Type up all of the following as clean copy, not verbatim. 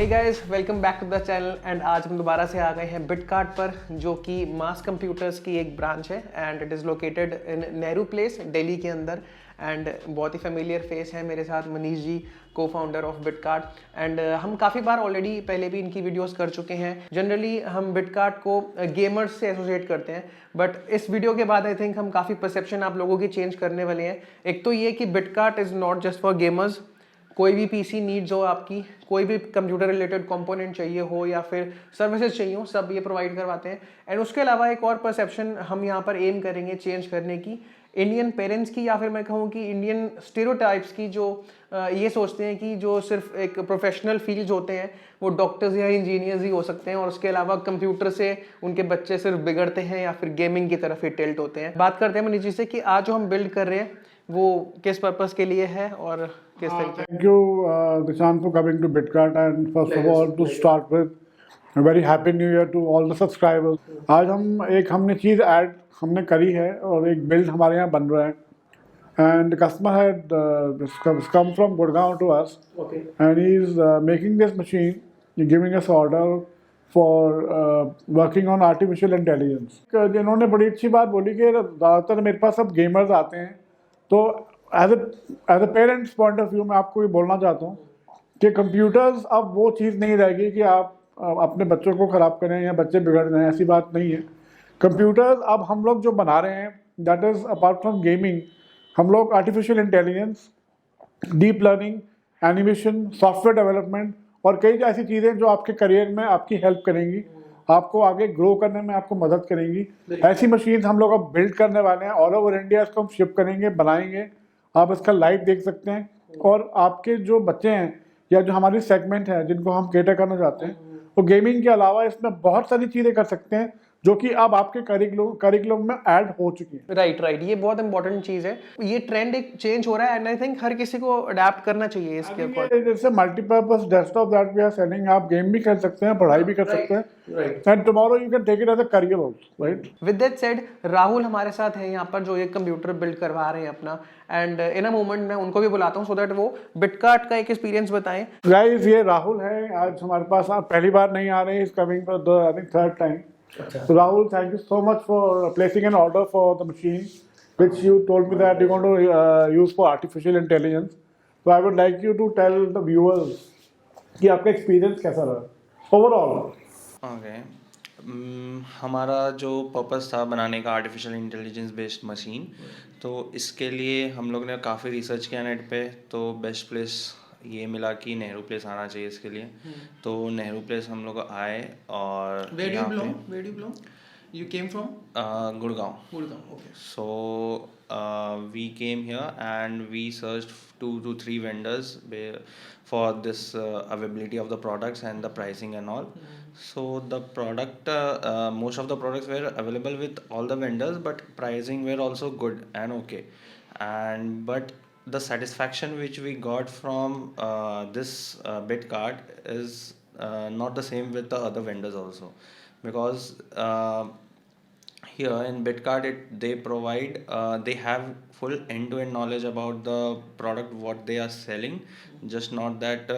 Hey guys, welcome back to the channel. And आज हम दोबारा से आ गए हैं बिटकार्ट पर, जो कि मास कंप्यूटर्स की एक ब्रांच है and it is located in Nehru place, Delhi के अंदर। एंड बहुत ही फेमिलियर फेस है मेरे साथ, मनीष जी, को फाउंडर ऑफ बिटकार्ट। एंड हम काफ़ी बार ऑलरेडी पहले भी इनकी वीडियोस कर चुके हैं। जनरली हम बिटकार्ट को गेमर्स से एसोसिएट करते हैं, बट इस वीडियो के बाद आई थिंक हम काफ़ी परसेप्शन आप लोगों की चेंज करने वाले हैं। एक तो ये कि Bitkart is not just for gamers. कोई भी पीसी नीड्स हो आपकी, कोई भी कंप्यूटर रिलेटेड कंपोनेंट चाहिए हो या फिर सर्विसेज चाहिए हो, सब ये प्रोवाइड करवाते हैं। एंड उसके अलावा एक और परसेप्शन हम यहाँ पर एम करेंगे चेंज करने की, इंडियन पेरेंट्स की, या फिर मैं कहूँ कि इंडियन स्टीरियोटाइप्स की, जो ये सोचते हैं कि जो सिर्फ एक प्रोफेशनल फील्ड्स होते हैं वो डॉक्टर्स या इंजीनियर्स ही हो सकते हैं, और उसके अलावा कंप्यूटर से उनके बच्चे सिर्फ बिगड़ते हैं या फिर गेमिंग की तरफ ही टिल्ट होते हैं। बात करते हैं मनीष जी से कि आज जो हम बिल्ड कर रहे हैं वो किस पर्पस के लिए है और किस तरीके। Thank you, Dishant, for coming to Bitcart. And first of all, to start with, a very happy new year to all the subscribers. आज हमने चीज़ ऐड हमने करी है और एक बिल्ड हमारे यहाँ बन रहा है. And the customer had come from Gurgaon to us. Okay. And he's making this machine, giving us order for working on artificial intelligence. जिन्होंने बड़ी अच्छी बात बोली कि ज़्यादातर मेरे पास अब गेमर्स आते हैं, तो as a parents point of view मैं आपको ये बोलना चाहता हूँ कि कंप्यूटर्स अब वो चीज़ नहीं रहेगी कि आप अपने बच्चों को ख़राब करें या बच्चे बिगड़ जाएं, ऐसी बात नहीं है। कंप्यूटर्स अब हम लोग जो बना रहे हैं, that is apart from gaming, हम लोग artificial intelligence, deep learning, animation, software development और कई ऐसी चीज़ें जो आपके करियर में आपकी हेल्प करेंगी, आपको आगे ग्रो करने में आपको मदद करेंगी। ऐसी मशीन हम लोग अब बिल्ड करने वाले हैं। ऑल ओवर इंडिया इसको हम शिप करेंगे, बनाएंगे। आप इसका लाइव देख सकते हैं। और आपके जो बच्चे हैं या जो हमारी सेगमेंट है जिनको हम केटर करना चाहते हैं, वो गेमिंग के अलावा इसमें बहुत सारी चीज़ें कर सकते हैं जो कि अब आपके करिकुलम में ऐड हो चुकी है। राइट, ये बहुत इंपॉर्टेंट चीज है। ये ट्रेंड एक चेंज हो रहा है एंड आई थिंक हर किसी को अडेप्ट करना चाहिए इसके अकॉर्डिंग। जैसे multipurpose desktop that we are selling, आप गेम भी खेल सकते हैं, पढ़ाई भी कर सकते हैं, and tomorrow you can take it as a career also, right. With that said, Rahul हमारे साथ हैं यहाँ पर, जो ये कंप्यूटर बिल्ड करवा रहे हैं अपना। एंड इन अ मोमेंट मैं उनको भी बुलाता हूँ सो दैट वो बिटकार्ट का एक एक्सपीरियंस बताएं। गाइस, ये राहुल है आज हमारे पास। आप पहली बार नहीं आ रहे हैं, is coming for the I think third time. So Rahul, thank you so much for placing an order for the machine, which you told me that you're going to use for artificial intelligence. So I would like you to tell the viewers कि आपका experience कैसा रहा overall. Okay, हमारा जो purpose था बनाने का artificial intelligence based machine, तो इसके लिए हम लोग ने काफ़ी रिसर्च किया नेट पे। तो बेस्ट प्लेस ये मिला कि नेहरू प्लेस आना चाहिए इसके लिए। तो नेहरू प्लेस हम लोग आए और Where do you belong? Where do you belong? You came from? Gurgaon. Gurgaon. Okay. So we came here and we searched 2 to 3 vendors for this availability of the products and the pricing and all. So the product, most of the products were available with all the vendors, but pricing were also good and okay. And but the satisfaction which we got from this Bitcart is not the same with the other vendors also, because here in Bitcart they provide they have full end-to-end knowledge about the product what they are selling. Just not that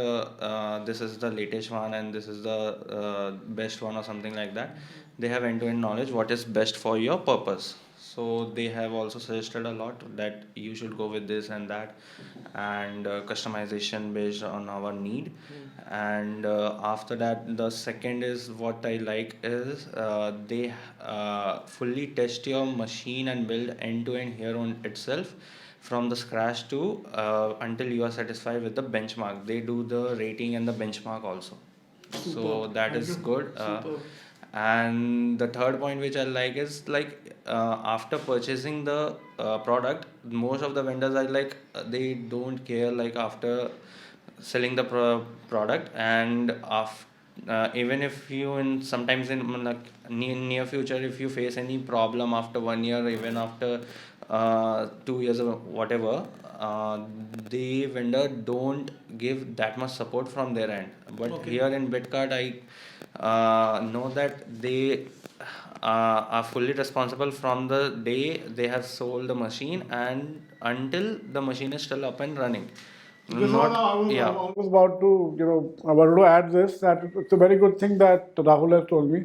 this is the latest one and this is the best one or something like that. They have end-to-end knowledge what is best for your purpose. So they have also suggested a lot that you should go with this and that, and customization based on our need. And after that, the second is what I like is they fully test your machine and build end to end here on itself from the scratch to until you are satisfied with the benchmark. They do the rating and the benchmark also. So that is good. And the third point which I like is like after purchasing the product, most of the vendors are like they don't care like after selling the product. And even if you in sometimes in like near future, if you face any problem after 1 year, even after 2 years or whatever, the vendor don't give that much support from their end. But here in Bitcart I know that they are fully responsible from the day they have sold the machine and until the machine is still up and running. This is what I was, yeah. I was about to, I wanted to add this, that it's a very good thing that Rahul has told me.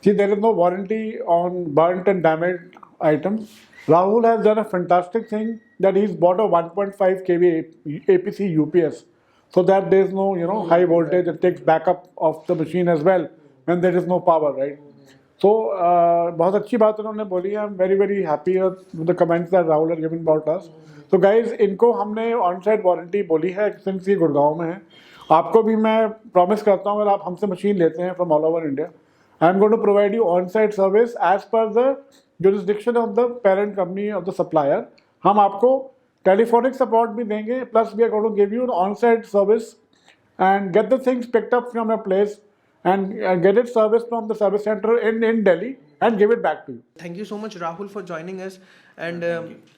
See, there is no warranty on burnt and damaged items. Rahul has done a fantastic thing that he's bought a 1.5 kV APC UPS, so that there is no, high voltage. It takes backup of the machine as well when there is no power, right? So, बहुत अच्छी बात उन्होंने बोली है. I'm very very happy with the comments that Rahul has given about us. तो guys इनको हमने on side warranty बोली है सिंस ये गुड़गांव में है. आपको भी मैं प्रॉमिस करता हूँ, अगर आप हमसे मशीन लेते हैं from all over India, I am going to provide you on side service as per the jurisdiction of the parent company of the supplier. हम आपको टेलीफोनिक सपोर्ट भी देंगे, plus we are going to give you on side service and get the things picked up from your place and get it serviced from the service center in Delhi and give it back to you. Thank you so much Rahul for joining us and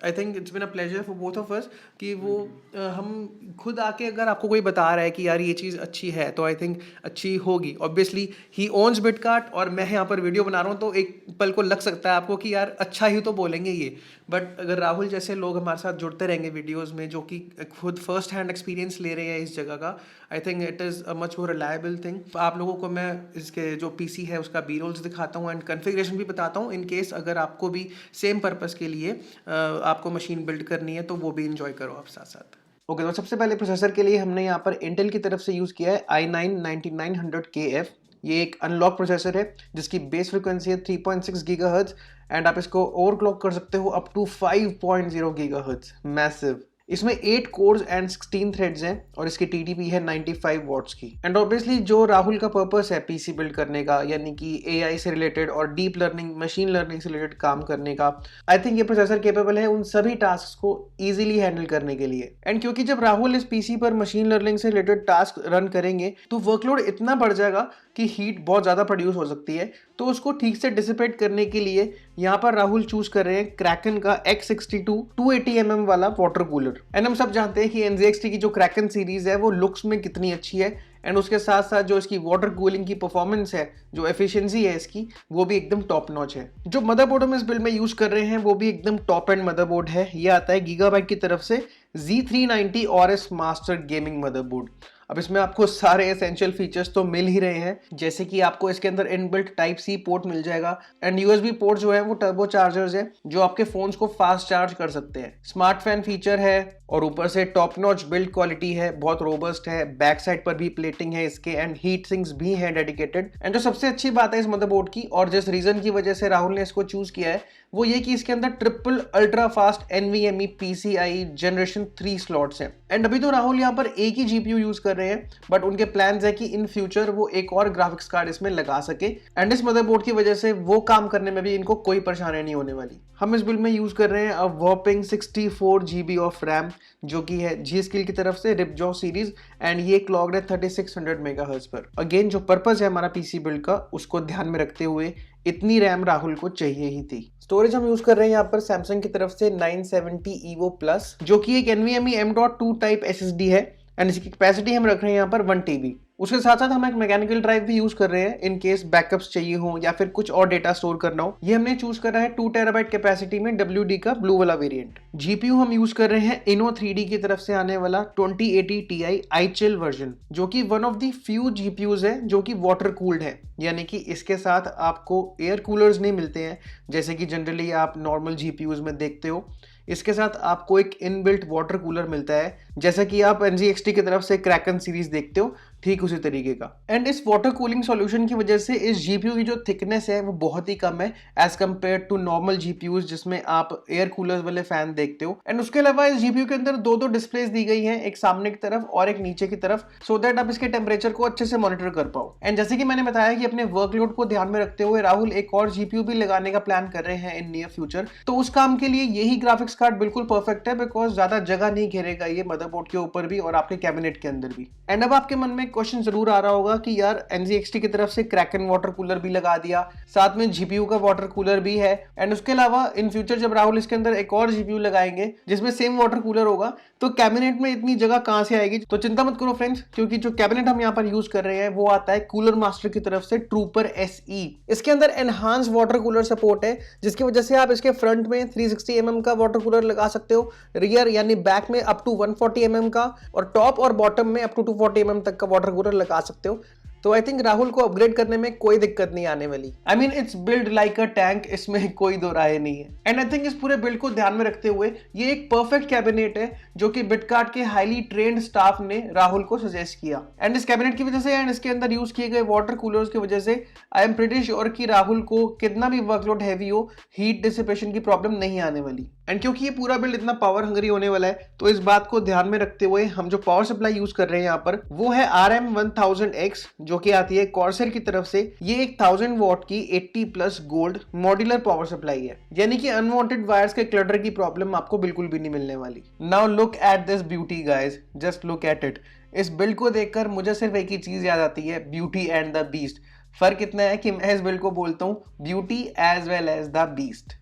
I think it's been a pleasure for both of us कि वो हम खुद आके अगर आपको कोई बता रहा है कि यार ये चीज़ अच्छी है तो आई थिंक अच्छी होगी. ऑब्वियसली ही ओन्स बिटकार्ट और मैं यहाँ पर वीडियो बना रहा हूँ तो एक पल को लग सकता है आपको कि यार अच्छा ही तो बोलेंगे ये, बट अगर राहुल जैसे लोग हमारे साथ जुड़ते रहेंगे वीडियोस में जो कि खुद फर्स्ट हैंड एक्सपीरियंस ले रहे हैं इस जगह का, I think it is a much more reliable thing. आप लोगों को मैं इसके जो पीसी है उसका बी रोल्स दिखाता हूँ एंड कन्फिग्रेशन भी बताता हूँ इन केस अगर आपको भी सेम पर्पस के लिए आपको मशीन बिल्ड करनी है तो वो भी इंजॉय करो आप साथ साथ. ओके, तो सबसे पहले प्रोसेसर के लिए हमने यहाँ पर इंटेल की तरफ से यूज़ किया है i9-9900KF. ये एक अनलॉक प्रोसेसर है जिसकी बेस फ्रिक्वेंसी है 3.6 गीगाहर्ट्ज़ एंड आप इसको ओवरक्लॉक कर सकते हो अप टू 5.0 गीगाहर्ट्ज़. मैसिव. इसमें 8 कोर्स एंड 16 थ्रेड्स हैं और इसकी टीडीपी है 95 वॉट्स की. एंड ऑब्वियसली जो राहुल का पर्पस है पीसी बिल्ड करने का, यानी कि एआई से रिलेटेड और डीप लर्निंग मशीन लर्निंग से रिलेटेड काम करने का, आई थिंक ये प्रोसेसर केपेबल है उन सभी टास्क को इजीली हैंडल करने के लिए. एंड क्योंकि जब राहुल इस पीसी पर मशीन लर्निंग से रिलेटेड टास्क रन करेंगे तो वर्कलोड इतना बढ़ जाएगा कि हीट बहुत ज़्यादा प्रोड्यूस हो सकती है. तो उसको ठीक से डिसिपेट करने के लिए यहाँ पर राहुल चूज कर रहे हैं क्रैकन का X62 280mm वाला वाटर कूलर. एंड हम सब जानते हैं कि NZXT की जो क्रैकन सीरीज है वो लुक्स में कितनी अच्छी है एंड उसके साथ साथ जो इसकी वाटर कूलिंग की परफॉर्मेंस है, जो एफिशिएंसी है इसकी, वो भी एकदम टॉप नॉच है. जो मदरबोर्ड हम इस बिल्ड में यूज कर रहे हैं वो भी एकदम टॉप एंड मदरबोर्ड है. ये आता है गीगाबाइट की तरफ से Z390 ORS master gaming motherboard. अब इसमें आपको सारे एसेंशियल फीचर्स तो मिल ही रहे हैं, जैसे कि आपको इसके अंदर इनबिल्ट टाइप सी पोर्ट मिल जाएगा एंड यूएसबी पोर्ट जो है वो टर्बो चार्जर्स है जो आपके फोन्स को फास्ट चार्ज कर सकते हैं. स्मार्ट फैन फीचर है और ऊपर से टॉप नॉच बिल्ड क्वालिटी है, बहुत रोबस्ट है. बैक साइड पर भी प्लेटिंग है इसके एंड हीट सिंक्स भी हैं डेडिकेटेड. एंड जो सबसे अच्छी बात है इस मदरबोर्ड की और जिस रीजन की वजह से राहुल ने इसको चूज किया है वो ये कि इसके अंदर triple ultra fast NVMe PCIe generation 3 slots हैं. एंड अभी तो राहुल यहाँ पर एक ही जीपीयू यूज कर रहे हैं, बट उनके प्लान्स है कि इन फ्यूचर वो एक और ग्राफिक्स कार्ड इसमें लगा सके एंड इस मदरबोर्ड की वजह से वो काम करने में भी इनको कोई परेशानी नहीं होने वाली. हम इस बिल्ड में यूज कर रहे हैं अ वॉपिंग 64 GB ऑफ रैम जो कि है G-Skill की तरफ से रिपजॉ सीरीज एंड ये क्लॉक्ड है 3600 मेगाहर्ट्ज पर. अगेन जो पर्पस है हमारा पीसी बिल्ड का उसको ध्यान में रखते हुए इतनी रैम राहुल को चाहिए ही थी. स्टोरेज हम यूज कर रहे हैं यहाँ पर सैमसंग की तरफ से 970 EVO प्लस जो कि एक NVMe M.2 टाइप SSD है एंड इसकी कैपेसिटी हम रख रहे हैं यहाँ पर 1 TB. उसके साथ साथ हम एक मैकेनिकल ड्राइव भी यूज कर रहे हैं इन केस बैकअप्स चाहिए हो या फिर कुछ और डेटा स्टोर करना हो. ये हमने चूज करा है 2 TB कैपेसिटी में WD का ब्लू वाला वेरिएंट. जीपीयू हम यूज कर रहे हैं Inno3D की तरफ से आने वाला 2080 Ti iChill वर्जन जो कि one of the few GPUs है जो कि वाटर कूल्ड है, यानी कि इसके साथ आपको एयर कूलर्स नहीं मिलते हैं जैसे कि जनरली आप नॉर्मल जीपीयूज में देखते हो. इसके साथ आपको एक इनबिल्ट वाटर कूलर मिलता है जैसा कि आप NZXT की तरफ से क्रैकन सीरीज देखते हो, ठीक उसी तरीके का. एंड इस वाटर कूलिंग सॉल्यूशन की वजह से इस जीपीयू की जो थिकनेस है वो बहुत ही कम है as compare to normal GPUs जिसमें आप एयर कूलर्स वाले फैन देखते हो. एंड उसके अलावा इस जीपीयू के अंदर दो डिस्प्लेस दी गई हैं, एक सामने की तरफ और एक नीचे की तरफ, सो दैट आप इसके टेम्परेचर को अच्छे से मॉनिटर कर पाओ. एंड जैसे कि मैंने बताया कि अपने वर्कलोड को ध्यान में रखते हुए राहुल एक और जीपीयू भी लगाने का प्लान कर रहे हैं इन नियर फ्यूचर. तो उस काम के लिए यही ग्राफिक्स कार्ड बिल्कुल परफेक्ट है बिकॉज ज्यादा जगह नहीं घेरेगा ये मदरबोर्ड के ऊपर भी और आपके कैबिनेट के अंदर भी. एंड अब आपके मन में एक क्वेश्चन जरूर आ रहा होगा कि यार NZXT की तरफ से क्रैकन वाटर कूलर भी लगा दिया, साथ में GPU का वाटर कूलर भी है, एंड उसके अलावा इन फ्यूचर जब राहुल इसके अंदर एक और GPU लगाएंगे जिसमें सेम वाटर कूलर होगा, तो कैबिनेट में इतनी जगह कहां से आएगी? तो चिंता मत करो फ्रेंड्स, क्योंकि जो कैबिनेट हम यहाँ पर यूज कर रहे हैं वो आता है कूलर मास्टर की तरफ से ट्रूपर SE। इसके अंदर एनहांस वाटर कूलर सपोर्ट है, जिसकी वजह से आप इसके फ्रंट में 360 mm का वाटर कूलर लगा सकते हो, रियर यानी बैक में अप टू 140 mm का, और टॉप और बॉटम में अप टू 240 mm तक का वाटर कूलर लगा सकते हो। तो आई थिंक राहुल को अपग्रेड करने में कोई दिक्कत नहीं आने वाली। I mean it's build like a tank, इसमें कोई दो राय नहीं है। एंड आई थिंक इस पूरे बिल्ड को ध्यान में रखते हुए ये एक परफेक्ट कैबिनेट है जो कि बिटकार्ट के हाईली ट्रेन्ड स्टाफ ने राहुल को सजेस्ट किया। एंड इस कैबिनेट की वजह से एंड इसके अंदर यूज किए गए वाटर कूलर्स की वजह से आई एम प्रीटी श्योर कि राहुल को कितना भी वर्कलोड हैवी हो, हीट डिसिपेशन की प्रॉब्लम नहीं आने वाली। एंड क्योंकि ये पूरा बिल्ड इतना पावर हंगरी होने वाला है, तो इस बात को ध्यान में रखते हुए हम जो पावर सप्लाई यूज कर रहे हैं यहाँ पर वो है RM1000X, जो कि आती है कॉर्सर की तरफ से। ये एक 1000 वॉट की 80+ गोल्ड मॉड्यूलर पावर सप्लाई है, यानी कि अनवांटेड वायर्स के क्लटर की प्रॉब्लम आपको बिल्कुल भी नहीं मिलने वाली। Now look at this beauty guys, just look at it. इस बिल्ड को देखकर मुझे सिर्फ एक ही चीज याद आती है, ब्यूटी एंड द बीस्ट। फर्क इतना है कि मैं इस बिल्ड को बोलता हूँ beauty as well as the beast.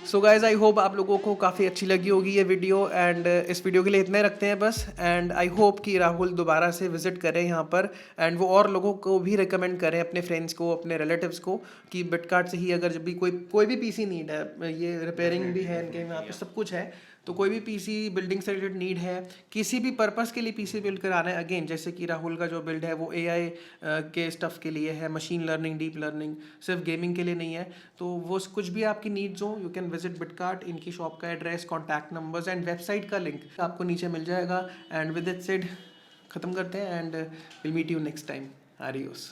So guys I hope आप लोगों को काफ़ी अच्छी लगी होगी ये वीडियो, एंड इस वीडियो के लिए इतना ही रखते हैं बस। एंड आई होप कि राहुल दोबारा से विजिट करें यहाँ पर, एंड वो और लोगों को भी रिकमेंड करें, अपने फ्रेंड्स को, अपने रिलेटिव्स को, कि बिटकार्ट से ही अगर जब भी कोई भी PC नीड है, ये रिपेयरिंग भी है इनके यहाँ पे सब कुछ है, तो कोई भी PC बिल्डिंग से रिलेटेड नीड है, किसी भी पर्पस के लिए PC बिल्ड कराना है, अगेन जैसे कि राहुल का जो बिल्ड है वो AI के स्टफ़ के लिए है, मशीन लर्निंग, डीप लर्निंग, सिर्फ गेमिंग के लिए नहीं है। तो वो कुछ भी आपकी नीड्स हो, यू कैन विजिट बिटकार्ट। इनकी शॉप का address, contact numbers and website का लिंक आपको नीचे मिल जाएगा। एंड विद इट सेड ख़त्म करते हैं, and will meet you next time. Adios.